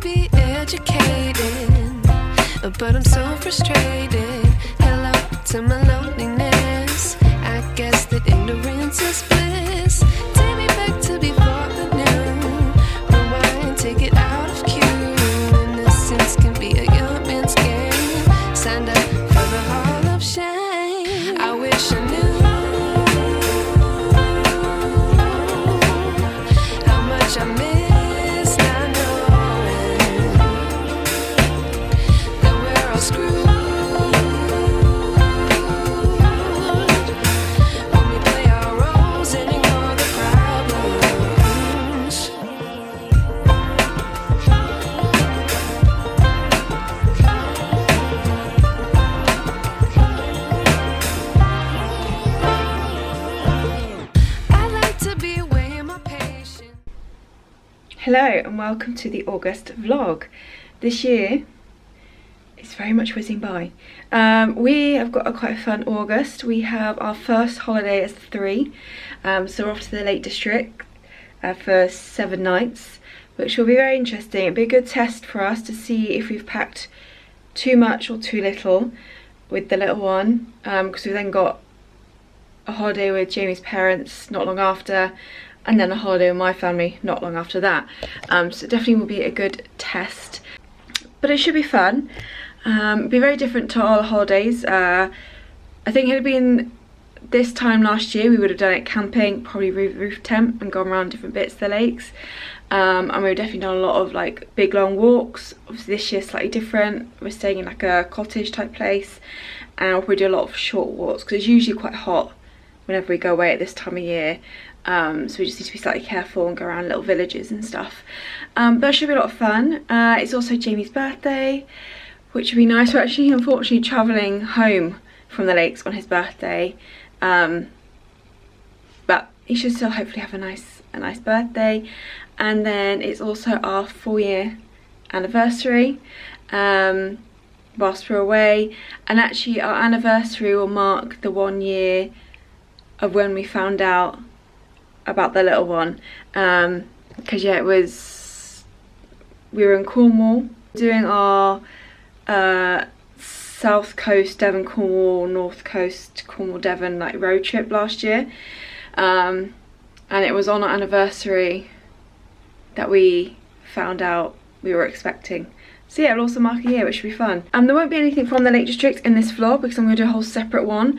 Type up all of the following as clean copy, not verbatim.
be educated, but I'm so frustrated. Hello to my loneliness. I guess that ignorance is bliss. Take me back to before the noon. Rewind, take it out of cue. Innocence can be a young man's game. Signed up for the hall of shame. I wish I knew how much I miss not knowing that we're all screwed when we play our roles and ignore the problems. I like to be way more patient. Hello and welcome to the August vlog. This year is very much whizzing by. We have got quite a fun August. We have our first holiday as 3, so we're off to the Lake District for 7 nights, which will be very interesting. It'll be a good test for us to see if we've packed too much or too little with the little one, because we've then got a holiday with Jamie's parents not long after, and then a holiday with my family not long after that. So it definitely will be a good test, but it should be fun. Be very different to all the holidays. I think it had been this time last year we would have done it camping, probably roof tent, and gone around different bits of the lakes. And we've definitely done a lot of like big long walks. Obviously this year slightly different. We're staying in like a cottage type place, and we'll probably do a lot of short walks because it's usually quite hot whenever we go away at this time of year. So we just need to be slightly careful and go around little villages and stuff. But it should be a lot of fun. It's also Jamie's birthday, which would be nice. We're actually unfortunately travelling home from the lakes on his birthday, but he should still hopefully have a nice birthday. And then it's also our 4-year anniversary whilst we're away, and actually our anniversary will mark the 1 year of when we found out about the little one, because yeah, we were in Cornwall doing our south coast Devon Cornwall, north coast Cornwall Devon like road trip last year, and it was on our anniversary that we found out we were expecting. So yeah, it'll also mark a year, which should be fun. There won't be anything from the Lake District in this vlog because I'm going to do a whole separate one.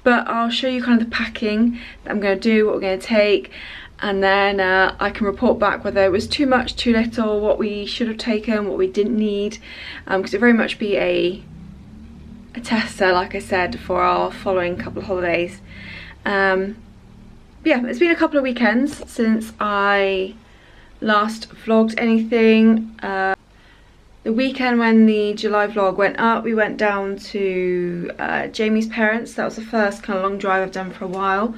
But I'll show you kind of the packing that I'm going to do, what we're going to take, and then I can report back whether it was too much, too little, what we should have taken, what we didn't need, because it'll very much be a tester, like I said, for our following couple of holidays. But yeah, it's been a couple of weekends since I last vlogged anything. The weekend when the July vlog went up, we went down to Jamie's parents. That was the first kind of long drive I've done for a while.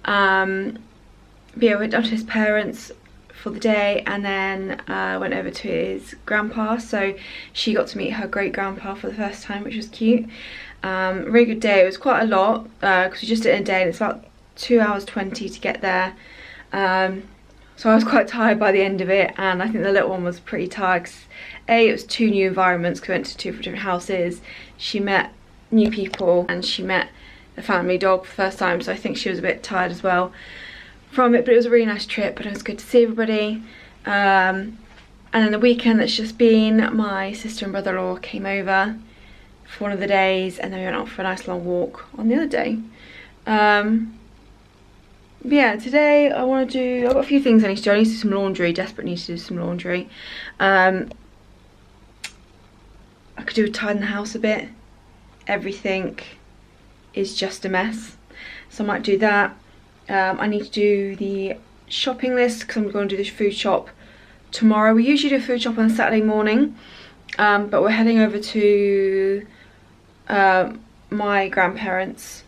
But yeah, I went down to his parents for the day, and then went over to his grandpa. So she got to meet her great grandpa for the first time, which was cute. Really good day. It was quite a lot because we just did it in a day, and it's about 2 hours 20 to get there. So I was quite tired by the end of it, and I think the little one was pretty tired because it was 2 new environments, we went to 2 different houses. She met new people and she met the family dog for the first time, so I think she was a bit tired as well from it, but it was a really nice trip and it was good to see everybody. And then the weekend that's just been, my sister and brother-in-law came over for one of the days, and then we went out for a nice long walk on the other day. But yeah, today I want to do, I've got a few things I need to do. I need to do some laundry, desperately need to do some laundry. I could do with tidying the house a bit. Everything is just a mess, so I might do that. I need to do the shopping list because I'm going to do the food shop tomorrow. We usually do a food shop on Saturday morning, but we're heading over to my grandparents.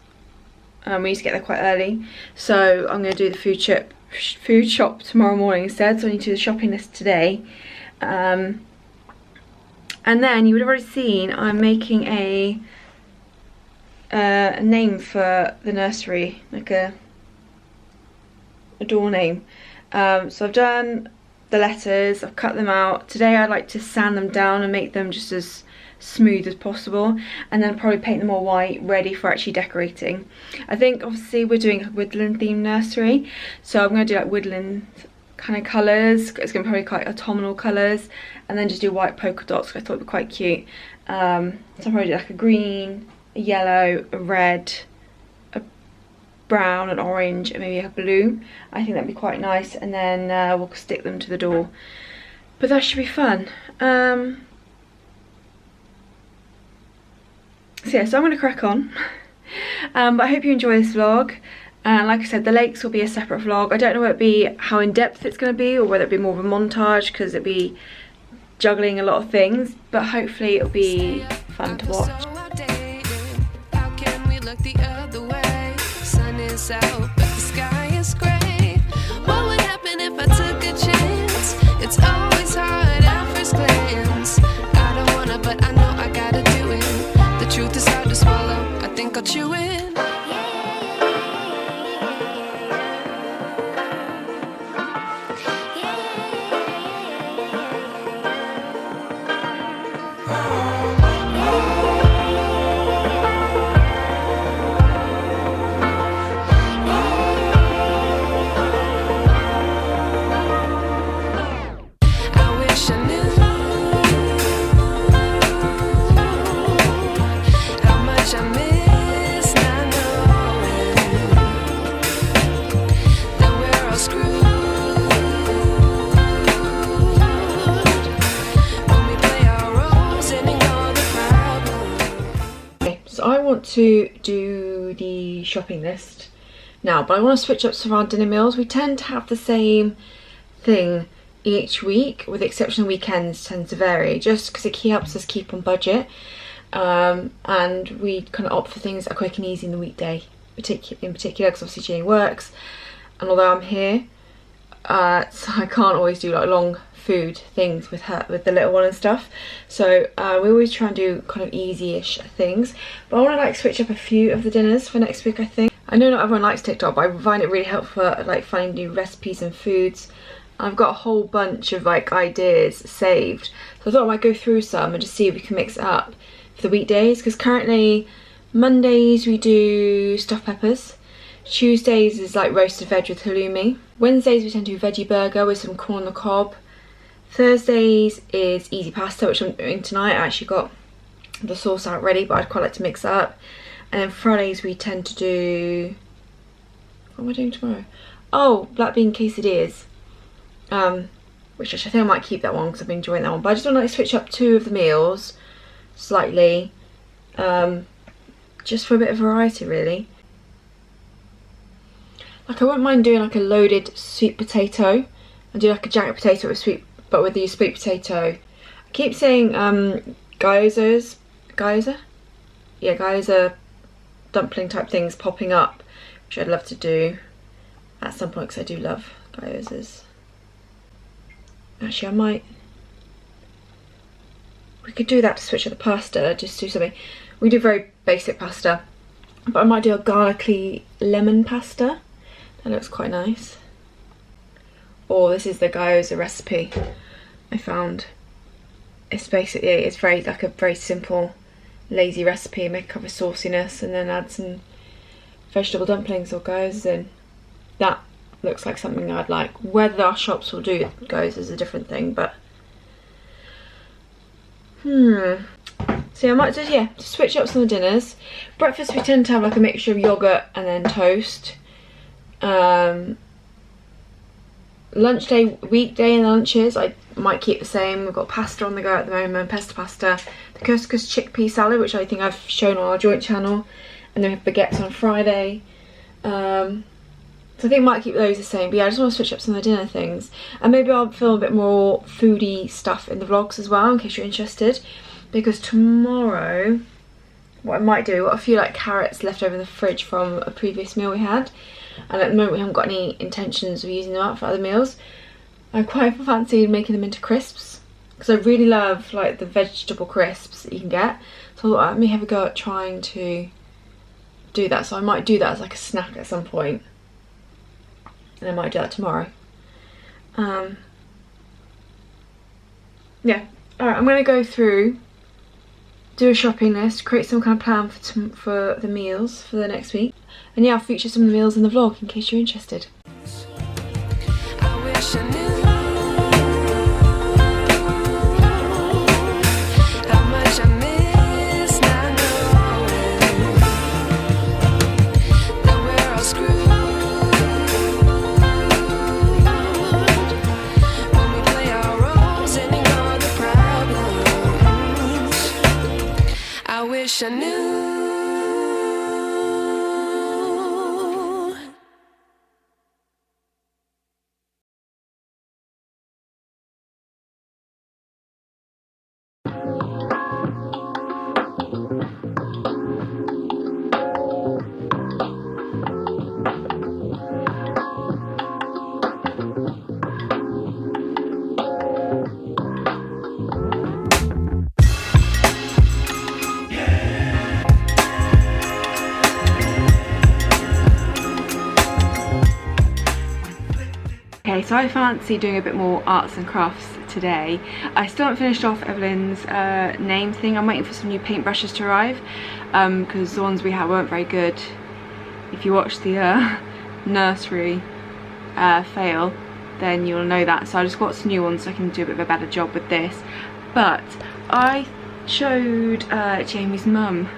We need to get there quite early, so I'm going to do the food shop tomorrow morning instead. So I need to do the shopping list today. And then you would have already seen I'm making a name for the nursery, like a door name. So I've done the letters, I've cut them out. Today I like to sand them down and make them just as smooth as possible, and then probably paint them all white, ready for actually decorating. I think obviously we're doing a woodland themed nursery, so I'm going to do like woodland kind of colours. It's going to be probably quite autumnal colours, and then just do white polka dots, because I thought it would be quite cute. So I'll probably do like a green, a yellow, a red, a brown, an orange, and maybe a blue. I think that'd be quite nice, and then we'll stick them to the door. But that should be fun. So yeah, so I'm going to crack on. But I hope you enjoy this vlog. And like I said, the lakes will be a separate vlog. I don't know how in depth it's going to be, or whether it'll be more of a montage, because it'll be juggling a lot of things. But hopefully it'll be fun to watch. How can we look the other way? Sun is out, but the sky is gray. What would happen if I took a chance? It's always hard at first glance. I don't wanna, but I know I gotta do it. The truth is hard to swallow. I think I'll chew it. To do the shopping list now, but I want to switch up some of our dinner meals. We tend to have the same thing each week, with the exception of weekends tend to vary, just because it helps us keep on budget, and we kind of opt for things that are quick and easy in the weekday, in particular because obviously Jenny works, and although I'm here, so I can't always do like long food things with the little one and stuff, so we always try and do kind of easy-ish things. But I want to like switch up a few of the dinners for next week. I think I know not everyone likes TikTok, but I find it really helpful like finding new recipes and foods. I've got a whole bunch of like ideas saved, so I thought I might go through some and just see if we can mix it up for the weekdays, because currently Mondays we do stuffed peppers, Tuesdays is like roasted veg with halloumi, Wednesdays we tend to do veggie burger with some corn on the cob, Thursdays is easy pasta, which I'm doing tonight. I actually got the sauce out ready, but I'd quite like to mix that up. And then Fridays we tend to do, what am I doing tomorrow? Oh, black bean quesadillas, which I think I might keep that one because I've been enjoying that one. But I just want to like switch up two of the meals slightly, just for a bit of variety really. Like I wouldn't mind doing like a loaded sweet potato and do like a jacket potato with the sweet potato. I keep saying gyoza dumpling type things popping up, which I'd love to do at some point because I do love gyozas. Actually we could do that to switch up the pasta, just do something. We do very basic pasta, but I might do a garlicky lemon pasta. That looks quite nice. Or this is the gyoza recipe I found. It's basically, it's very like a very simple lazy recipe. Make up a sauciness and then add some vegetable dumplings or gyozas in. That looks like something I'd like. Whether our shops will do gyozas is a different thing, but so yeah, I might just switch up some of the dinners. Breakfast we tend to have like a mixture of yogurt and then toast. Lunch day, weekday and lunches I might keep the same. We've got pasta on the go at the moment, pesto pasta, the couscous chickpea salad, which I think I've shown on our joint channel, and then we have baguettes on Friday. So I think I might keep those the same, but yeah, I just want to switch up some of the dinner things, and maybe I'll film a bit more foodie stuff in the vlogs as well in case you're interested, because tomorrow what I might do, I've got a few like carrots left over in the fridge from a previous meal we had, and at the moment we haven't got any intentions of using them up for other meals. I quite fancied making them into crisps, because I really love like the vegetable crisps that you can get, so I thought I may have a go at trying to do that. So I might do that as like a snack at some point, and I might do that tomorrow. yeah. Alright, I'm gonna go through, do a shopping list, create some kind of plan for the meals for the next week. And yeah, I'll feature some of the meals in the vlog in case you're interested. I wish I knew how much I miss not knowing that we're all screwed when we play our roles and ignore the problems. I wish I knew. Okay, so I fancy doing a bit more arts and crafts today. I still haven't finished off Evelyn's name thing. I'm waiting for some new paintbrushes to arrive because the ones we had weren't very good. If you watch the nursery fail, then you'll know that. So I just got some new ones so I can do a bit of a better job with this. But I showed Jamie's mum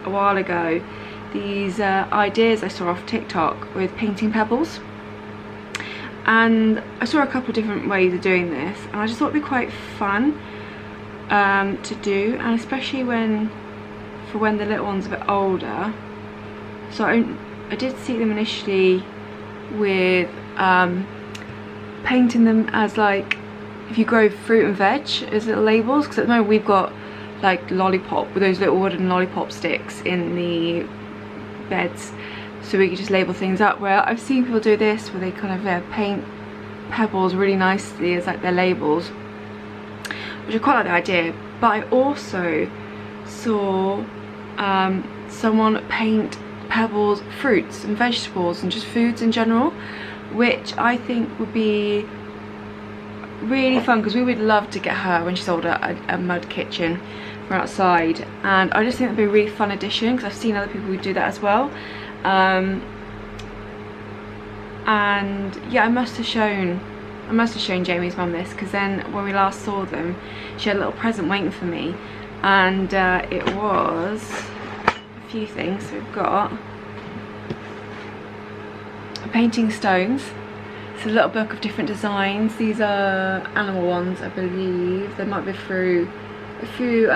a while ago these ideas I saw off TikTok with painting pebbles. And I saw a couple of different ways of doing this, and I just thought it'd be quite fun to do, and especially for when the little one's a bit older. So I did see them initially with painting them as, like, if you grow fruit and veg as little labels, because at the moment we've got like lollipop with those little wooden lollipop sticks in the beds, so we could just label things up. Where I've seen people do this where they kind of paint pebbles really nicely as like their labels, which I quite like the idea. But I also saw someone paint pebbles fruits and vegetables and just foods in general, which I think would be really fun, because we would love to get her, when she's older, a mud kitchen from outside. And I just think that'd be a really fun addition, because I've seen other people who do that as well. And yeah, I must have shown Jamie's mum this, because then when we last saw them, she had a little present waiting for me, and it was a few things. So we've got painting stones. It's a little book of different designs. These are animal ones, I believe. There might be a few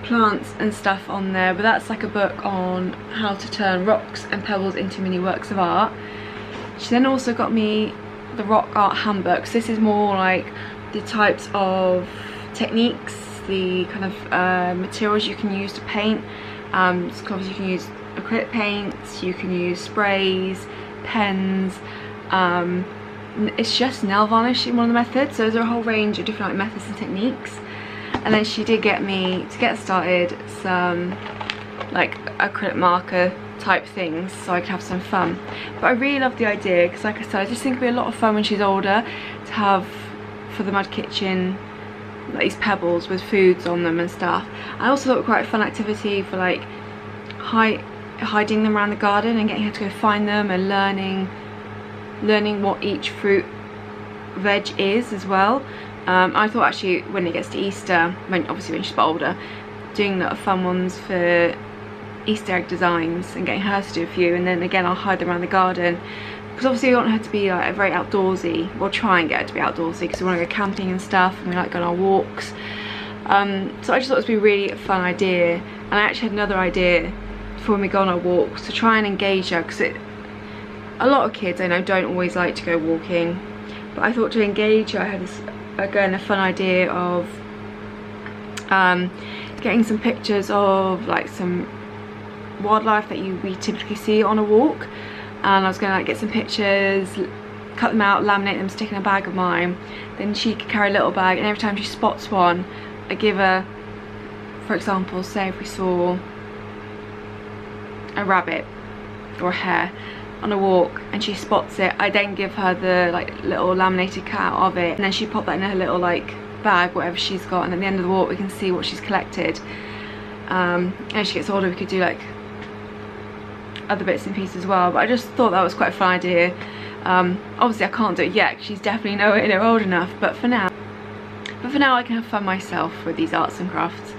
plants and stuff on there, but that's like a book on how to turn rocks and pebbles into mini works of art. She then also got me the rock art handbook. So this is more like the types of techniques, the kind of materials you can use to paint. So obviously you can use acrylic paints, you can use sprays, pens, it's just nail varnish in one of the methods. So there's a whole range of different like methods and techniques. And then she did get me, to get started, some like acrylic marker type things so I could have some fun. But I really love the idea, because like I said, I just think it'd be a lot of fun when she's older to have for the mud kitchen like these pebbles with foods on them and stuff. I also thought it was quite a fun activity for like hiding them around the garden and getting her to go find them, and learning what each fruit veg is as well. I thought actually when it gets to Easter, obviously when she's a bit older, doing little fun ones for Easter egg designs and getting her to do a few, and then again I'll hide them around the garden, because obviously we want her to be like very outdoorsy. We'll try and get her to be outdoorsy because we want to go camping and stuff, and we like going on walks. So I just thought it would be really a fun idea. And I actually had another idea for when we go on our walks to try and engage her, because a lot of kids I know don't always like to go walking, but I thought to engage her, I had this again a fun idea of getting some pictures of like some wildlife that we typically see on a walk, and I was gonna like get some pictures, cut them out, laminate them, stick in a bag of mine. Then she could carry a little bag, and every time she spots one, I give her, for example, say if we saw a rabbit or a hare, on a walk and she spots it, I then give her the like little laminated cut of it, and then she pop that in her little like bag, whatever she's got, and at the end of the walk we can see what she's collected. As she gets older we could do like other bits and pieces as well, but I just thought that was quite a fun idea. Obviously I can't do it yet because she's definitely nowhere near old enough, but for now I can have fun myself with these arts and crafts.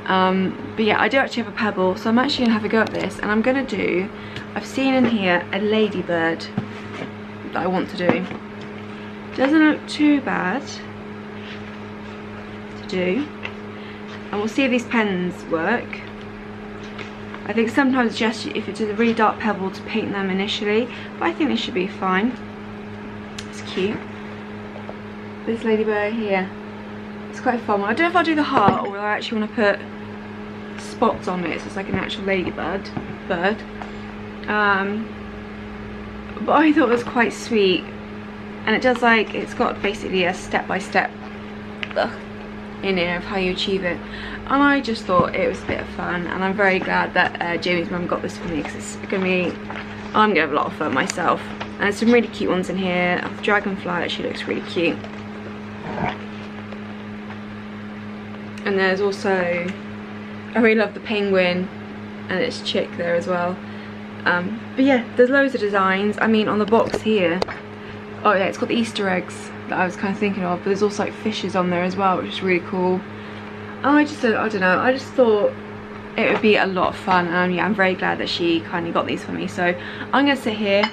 But yeah, I do actually have a pebble, so I'm actually gonna have a go at this, and I'm gonna do, I've seen in here a ladybird that I want to do. Doesn't look too bad to do, and we'll see if these pens work. I think sometimes just if it's a really dark pebble to paint them initially, but I think this should be fine. It's cute. This ladybird here, it's quite a fun one. I don't know if I'll do the heart or whether I actually want to put spots on it so it's like an actual ladybird bird. But I thought it was quite sweet, and it does like, it's got basically a step-by-step in here of how you achieve it, and I just thought it was a bit of fun, and I'm very glad that Jamie's mum got this for me, because it's gonna be, I'm gonna have a lot of fun myself. And there's some really cute ones in here. The dragonfly actually looks really cute, and there's also, I really love the penguin and its chick there as well. But yeah, there's loads of designs. I mean, on the box here, oh yeah, it's got the Easter eggs that I was kind of thinking of, but there's also like fishes on there as well, which is really cool. I don't know, I just thought it would be a lot of fun, and yeah, I'm very glad that she kindly got these for me. So I'm gonna sit here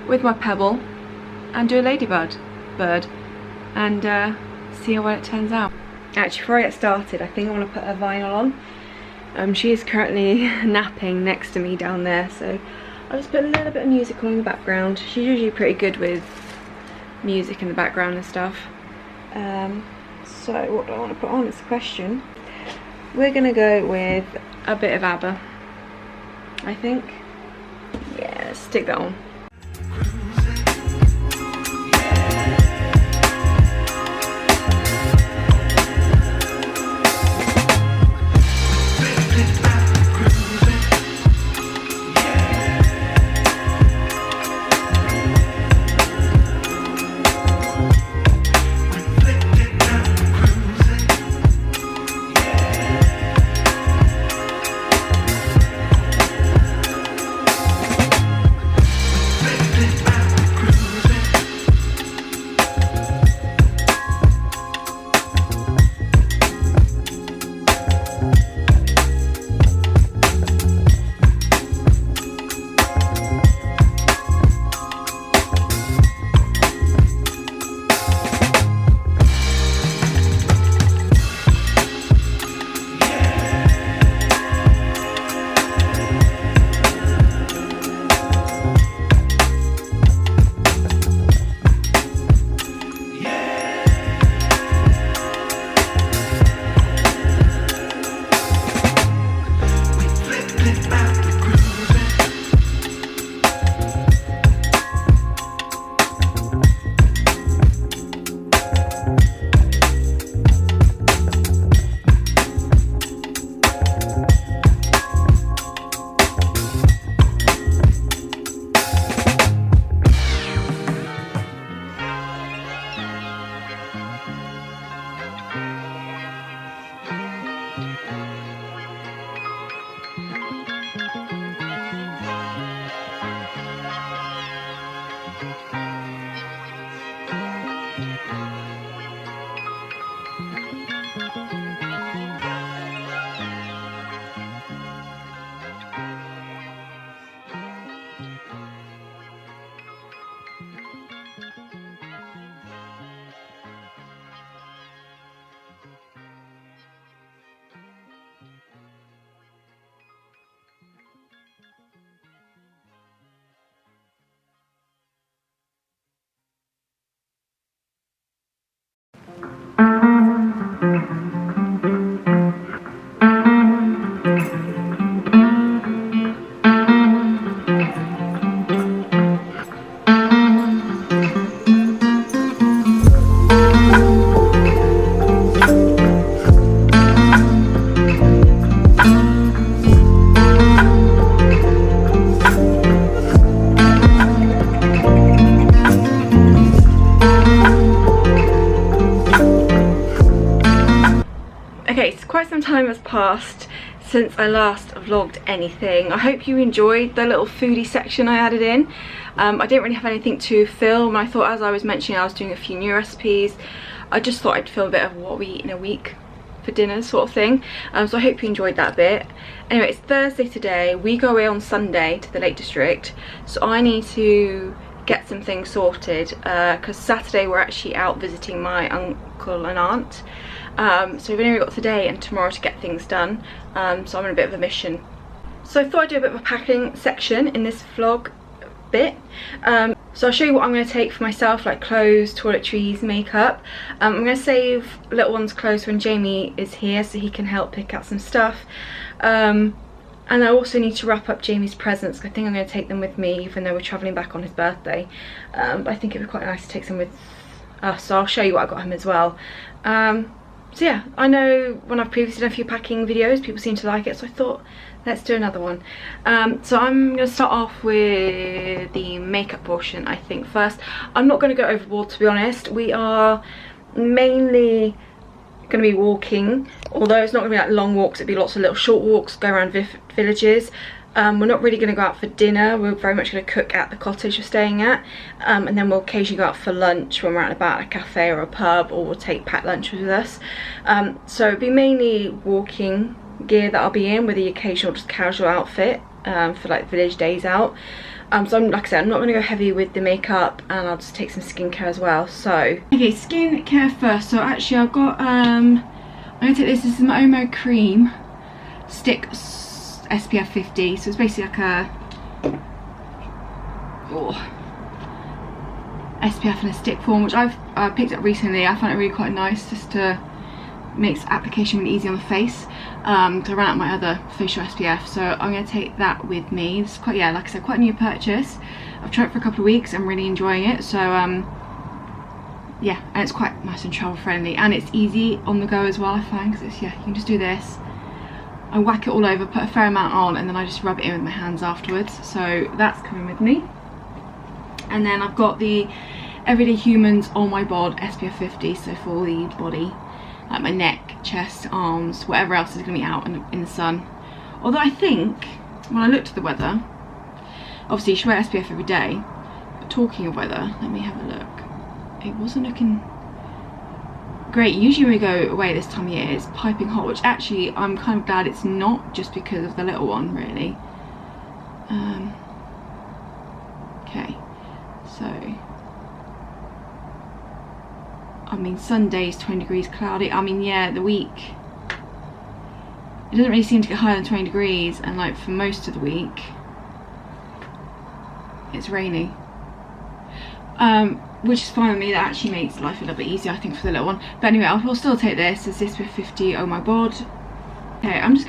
with my pebble and do a ladybird and see how well it turns out. Actually, before I get started, I think I want to put her vinyl on. She is currently napping next to me down there, so I'll just put a little bit of music on in the background. She's usually pretty good with music in the background and stuff. So what do I want to put on is the question. We're gonna go with a bit of ABBA, I think. Yeah, let's stick that on. quite some time has passed since I last vlogged anything. I hope you enjoyed the little foodie section I added in. I didn't really have anything to film. I thought, as I was mentioning, I was doing a few new recipes. I just thought I'd film a bit of what we eat in a week for dinner sort of thing. So I hope you enjoyed that bit. Anyway, it's Thursday today. We go away on Sunday to the Lake District, so I need to get some things sorted because Saturday we're actually out visiting my uncle and aunt. So we've only got today and tomorrow to get things done. So I'm on a bit of a mission. So I thought I'd do a bit of a packing section in this vlog bit. So I'll show you what I'm going to take for myself, like clothes, toiletries, makeup. I'm going to save little one's clothes when Jamie is here so he can help pick out some stuff. And I also need to wrap up Jamie's presents. I think I'm going to take them with me even though we're travelling back on his birthday. But I think it would be quite nice to take some with us, so I'll show you what I got him as well. So yeah, I know when I've previously done a few packing videos, people seem to like it, so I thought let's do another one. So I'm going to start off with the makeup portion, I think, first. I'm not going to go overboard, to be honest. We are mainly going to be walking, although it's not going to be like long walks. It'll be lots of little short walks, go around villages. We're not really going to go out for dinner. We're very much going to cook at the cottage we're staying at, and then we'll occasionally go out for lunch when we're out and about at a cafe or a pub, or we'll take packed lunch with us. So it'll be mainly walking gear that I'll be in, with the occasional just casual outfit for like village days out. So like I said, I'm not going to go heavy with the makeup, and I'll just take some skincare as well. So okay, skincare first. So actually I've got I'm going to take this is my Omo cream stick SPF 50, so it's basically like a SPF in a stick form, which I've picked up recently. I found it really quite nice just to make application really easy on the face, because I ran out of my other facial SPF, so I'm going to take that with me. It's quite, yeah, like I said, quite a new purchase. I've tried it for a couple of weeks. I'm really enjoying it, so yeah, and it's quite nice and travel friendly, and it's easy on the go as well, I find, because it's, yeah, you can just do this. I whack it all over, put a fair amount on, and then I just rub it in with my hands afterwards. So that's coming with me. And then I've got the Everyday Humans On My Bod SPF 50, so for the body, like my neck, chest, arms, whatever else is going to be out in the sun. Although I think, when I looked at the weather, obviously you should wear SPF every day, but talking of weather, let me have a look. It wasn't looking great. Usually when we go away this time of year it's piping hot, which actually I'm kind of glad it's not, just because of the little one, really. Okay, so I mean Sunday's 20 degrees cloudy. I mean, yeah, the week it doesn't really seem to get higher than 20 degrees, and like for most of the week it's rainy. Which is fine with me. That actually makes life a little bit easier, I think, for the little one. But anyway, I will still take this as SPF 50 Oh My Bod. Okay, I'm not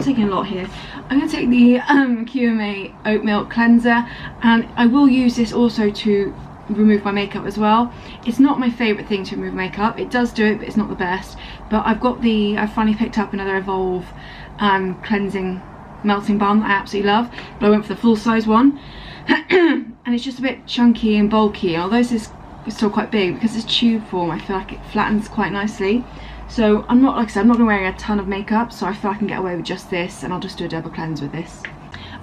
taking a lot here. I'm going to take the QMA Oat Milk Cleanser, and I will use this also to remove my makeup as well. It's not my favourite thing to remove makeup. It does do it, but it's not the best. But I finally picked up another Evolve cleansing melting balm that I absolutely love, but I went for the full size one. And it's just a bit chunky and bulky, although this is still quite big. Because it's tube form, I feel like it flattens quite nicely. So I'm not, like I said, I'm not wearing a ton of makeup, so I feel I can get away with just this, and I'll just do a double cleanse with this.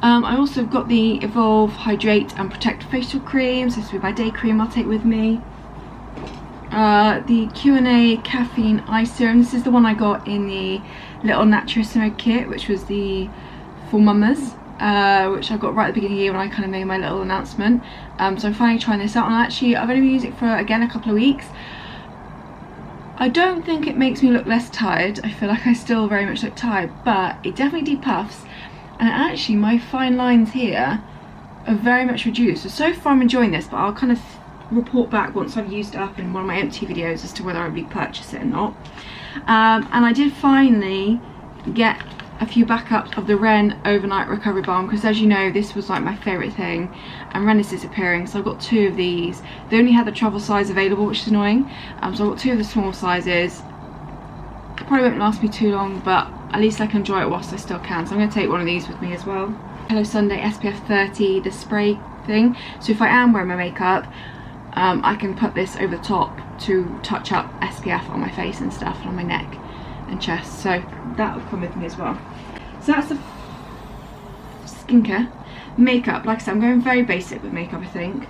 I also got the Evolve Hydrate and Protect Facial Cream, so this will be my day cream I'll take with me. The Q&A Caffeine Eye Serum, this is the one I got in the little Naturissimo kit, which was the for mamas. Which I got right at the beginning of the year when I kind of made my little announcement. So I'm finally trying this out, and actually I've only been using it for, again, a couple of weeks. I don't think it makes me look less tired. I feel like I still very much look tired, but it definitely depuffs, and actually my fine lines here are very much reduced. So far I'm enjoying this, but I'll kind of report back once I've used it up in one of my empty videos as to whether I repurchase it or not. And I did finally get a few backups of the Ren Overnight Recovery Balm, because as you know, this was like my favourite thing, and Ren is disappearing, so I've got two of these. They only had the travel size available, which is annoying, so I've got two of the small sizes. It probably won't last me too long, but at least I can enjoy it whilst I still can, so I'm going to take one of these with me as well. Hello Sunday SPF 30, the spray thing, so if I am wearing my makeup, I can put this over the top to touch up SPF on my face and stuff, and on my neck and chest, so that will come with me as well. So that's the skincare. Makeup, like I said, I'm going very basic with makeup, I think.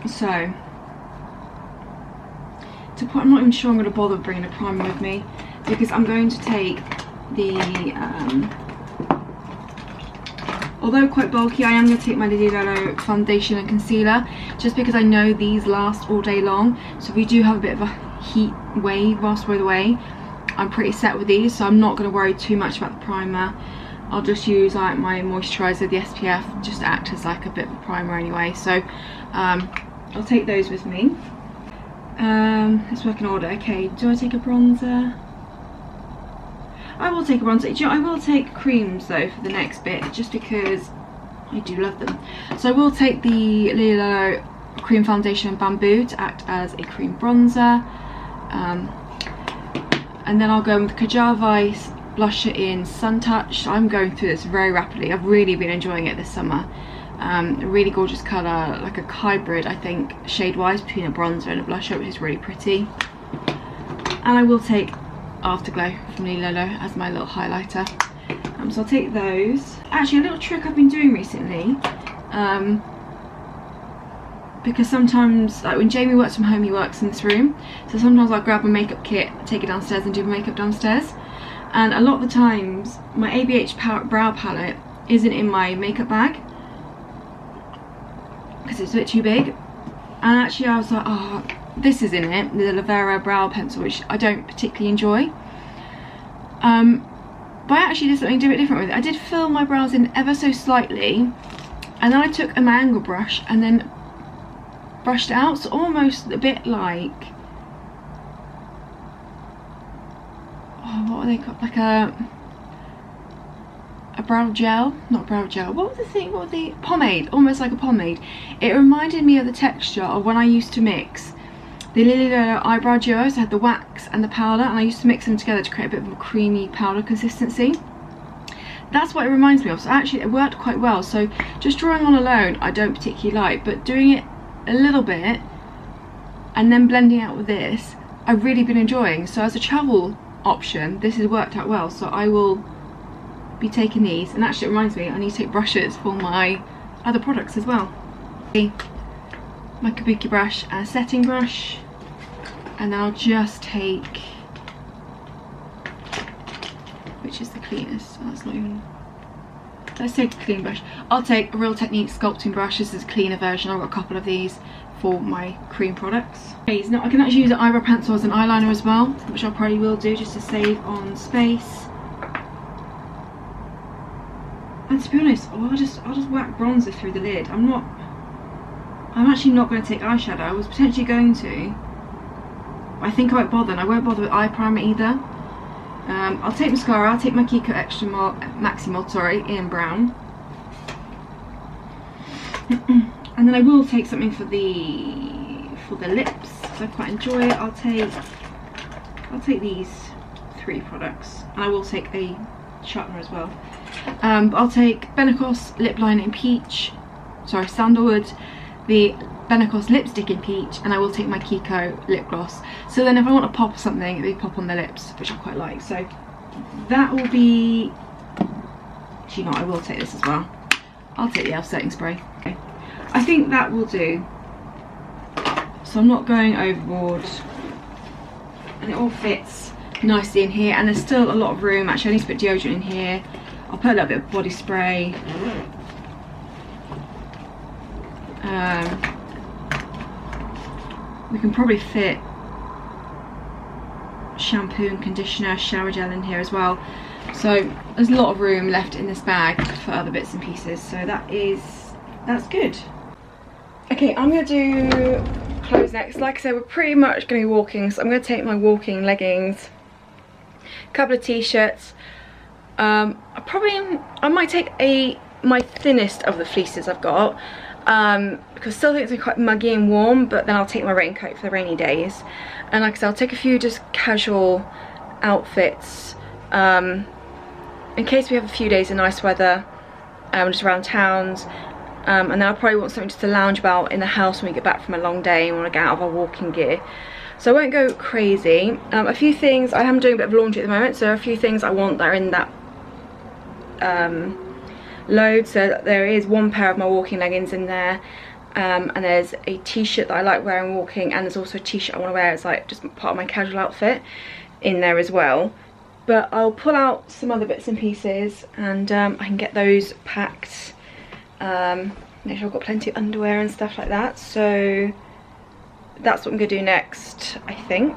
So to put, I'm not even sure I'm going to bother bringing a primer with me, because I'm going to take the although quite bulky, I am going to take my Lily foundation and concealer, just because I know these last all day long. So if we do have a bit of a heat wave whilst we're away, I'm pretty set with these, so I'm not going to worry too much about the primer. I'll just use like my moisturiser, the SPF, just to act as like a bit of a primer anyway. So I'll take those with me. Let's work in order. Okay, do I take a bronzer? I will take a bronzer. Do you know, I will take creams though for the next bit, just because I do love them. So I will take the Lily cream foundation in Bamboo to act as a cream bronzer. And then I'll go in with Kajal Vice blusher in Sun Touch. I'm going through this very rapidly. I've really been enjoying it this summer. A really gorgeous colour, like a hybrid, I think, shade-wise, between a bronzer and a blusher, which is really pretty. And I will take Afterglow from Lily as my little highlighter. So I'll take those. Actually, a little trick I've been doing recently, because sometimes, like when Jamie works from home, he works in this room, so sometimes I'll grab a makeup kit, take it downstairs and do my makeup downstairs. And a lot of the times my ABH brow palette isn't in my makeup bag because it's a bit too big, and actually I was like, oh, this is in it, the Lavera brow pencil, which I don't particularly enjoy. But I actually did something a bit different with it. I did fill my brows in ever so slightly, and then I took my angle brush and then brushed it out, so almost a bit like, oh, what are they called, like a brow gel, not brow gel, what was the thing, what was the pomade, almost like a pomade. It reminded me of the texture of when I used to mix the Lily eyebrow duos. I had the wax and the powder, and I used to mix them together to create a bit of a creamy powder consistency. That's what it reminds me of, so actually it worked quite well. So just drawing on alone I don't particularly like, but doing it a little bit and then blending out with this, I've really been enjoying. So as a travel option, this has worked out well, so I will be taking these. And actually it reminds me, I need to take brushes for my other products as well. My kabuki brush and a setting brush, and then I'll just take, which is the cleanest, oh, that's not even, let's take a clean brush. I'll take a Real Technique sculpting brush. This is a cleaner version. I've got a couple of these for my cream products. Okay, now I can actually use an eyebrow pencil as an eyeliner as well, which I probably will do just to save on space. And to be honest, I'll just whack bronzer through the lid. I'm actually not going to take eyeshadow. I was potentially going to, but I think I won't bother, and I won't bother with eye primer either. I'll take mascara. I'll take my Kiko Extra Maxi Mod, sorry, in brown. And then I will take something for the lips, because I quite enjoy it. I'll take these 3 products, and I will take a sharpener as well. But I'll take Benacos lip liner in peach, sorry, sandalwood, the Benacos lipstick in peach, and I will take my Kiko lip gloss. So then if I want to pop something, it'll be pop on the lips, which I quite like. So that will be, actually not, I will take this as well. I'll take the e.l.f. setting spray. Okay. I think that will do. So I'm not going overboard, and it all fits nicely in here, and there's still a lot of room. Actually I need to put deodorant in here. I'll put a little bit of body spray. We can probably fit shampoo and conditioner, shower gel in here as well. So there's a lot of room left in this bag for other bits and pieces, so that's good. Okay, I'm going to do clothes next. Like I said, we're pretty much going to be walking, so I'm going to take my walking leggings, a couple of t-shirts. I might take my thinnest of the fleeces I've got, because I still think it's quite muggy and warm, but then I'll take my raincoat for the rainy days. And like I said, I'll take a few just casual outfits in case we have a few days of nice weather, just around towns. and then I probably want something just to lounge about in the house when we get back from a long day and want to get out of our walking gear. So I won't go crazy. A few things, I am doing a bit of laundry at the moment, so there are a few things I want that are in that load. So there is one pair of my walking leggings in there, and there's a t-shirt that I like wearing walking, and there's also a t-shirt I want to wear as like just part of my casual outfit in there as well. But I'll pull out some other bits and pieces, and I can get those packed. Make sure I've got plenty of underwear and stuff like that. So that's what I'm gonna do next, I think.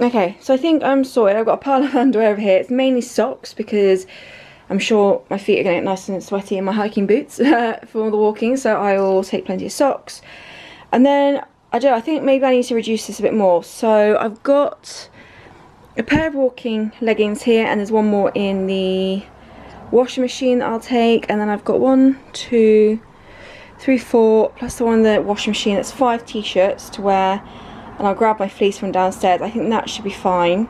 Okay, so I think I'm sorted. I've got a pile of underwear over here. It's mainly socks because I'm sure my feet are going to get nice and sweaty in my hiking boots for all the walking, so I will take plenty of socks. And then, I think maybe I need to reduce this a bit more. So I've got a pair of walking leggings here, and there's one more in the washing machine that I'll take. And then I've got 1, 2, 3, 4, plus the one in the washing machine. That's 5 t-shirts to wear. And I'll grab my fleece from downstairs. I think that should be fine.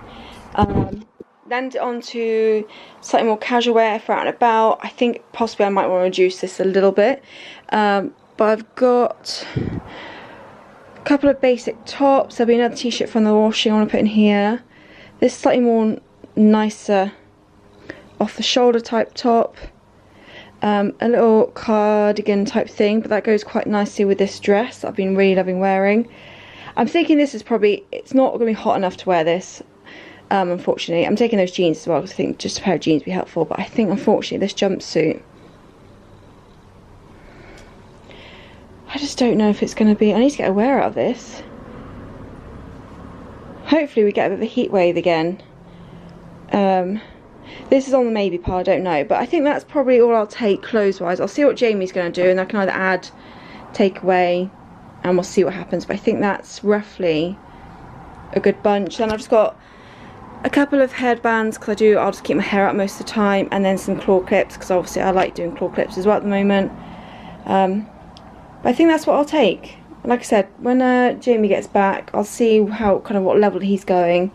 Then on to slightly more casual wear for out and about. I think possibly I might want to reduce this a little bit. But I've got a couple of basic tops. There'll be another t-shirt from the washing I want to put in here. This slightly more nicer off the shoulder type top. A little cardigan type thing, but that goes quite nicely with this dress that I've been really loving wearing. I'm thinking this is probably, it's not going to be hot enough to wear this, unfortunately. I'm taking those jeans as well because I think just a pair of jeans would be helpful, but I think unfortunately this jumpsuit, I just don't know if it's going to be, I need to get a wear out of this. Hopefully we get a bit of a heat wave again. This is on the maybe pile, I don't know, but I think that's probably all I'll take clothes wise. I'll see what Jamie's going to do, and I can either add, take away, and we'll see what happens. But I think that's roughly a good bunch. Then I've just got a couple of headbands because I'll just keep my hair up most of the time, and then some claw clips because obviously I like doing claw clips as well at the moment. But I think that's what I'll take. Like I said, when Jamie gets back, I'll see how what level he's going,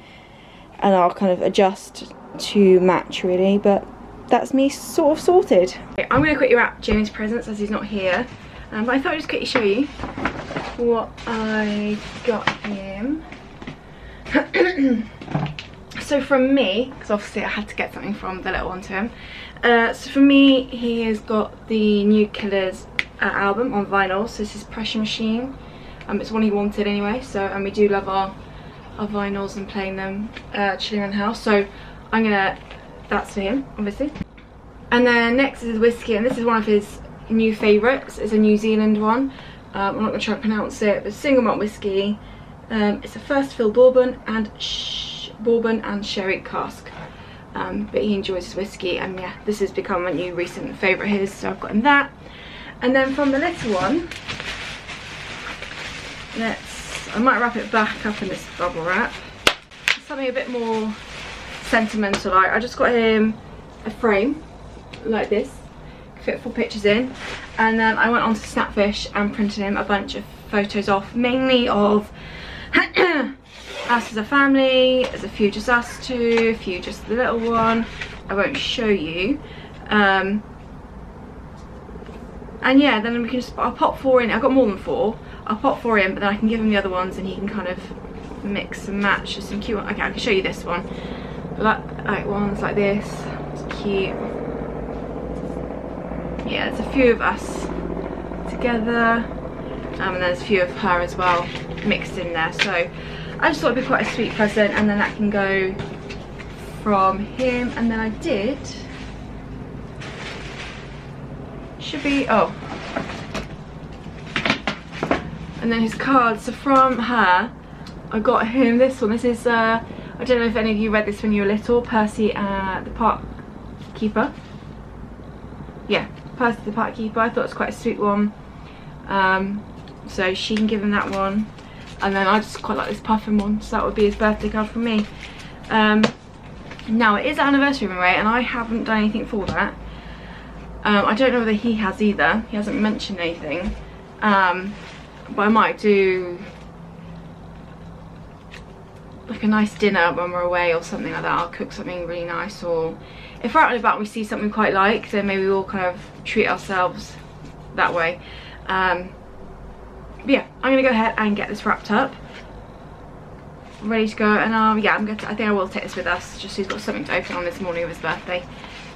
and I'll kind of adjust to match really. But that's me sort of sorted. Okay, I'm going to quickly wrap Jamie's presents as he's not here. But I thought I'd just quickly show you what I got him. So from me, because obviously I had to get something from the little one to him. So for me, he has got the new Killers album on vinyl. So this is Pressure Machine. It's one he wanted anyway. So, and we do love our vinyls and playing them, chilling around the house. So that's for him, obviously. And then next is whiskey, and this is one of his new favourites. It's a New Zealand one. I'm not going to try and pronounce it, but single malt whiskey. It's a first fill bourbon and sherry cask. But he enjoys his whiskey, and yeah, this has become a new recent favourite of his, so I've gotten that. And then from the little one, I might wrap it back up in this bubble wrap. Something a bit more sentimental. I just got him a frame like this, fit 4 pictures in, and then I went on to Snapfish and printed him a bunch of photos off, mainly of us as a family. There's a few just us two, a few just the little one. I won't show you. And yeah, then we can I'll pop 4 in. I've got more than 4. I'll pop 4 in, but then I can give him the other ones and he can kind of mix and match. There's some cute ones. Okay, I can show you this one. Like ones like this. It's cute. Yeah, there's a few of us together, and there's a few of her as well mixed in there. So I just thought it'd be quite a sweet present, and then that can go from him. And then I did, should be, oh, and then his cards. So from her, I got him this one. This is, I don't know if any of you read this when you were little, Percy the Park Keeper. Yeah, Percy the Park Keeper. I thought it was quite a sweet one. So she can give him that one. and then I just quite like this puffin one, so that would be his birthday card from me. Now it is anniversary anyway, and I haven't done anything for that. I don't know whether he has either. He hasn't mentioned anything, but I might do like a nice dinner when we're away or something like that. I'll cook something really nice, or if we're out and about and we see something we quite like, then maybe we'll kind of treat ourselves that way. But yeah, I'm gonna go ahead and get this wrapped up, ready to go. And yeah, I think I will take this with us, just so he's got something to open on this morning of his birthday.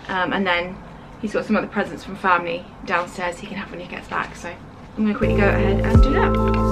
And then he's got some other presents from family downstairs he can have when he gets back, so I'm gonna quickly go ahead and do that.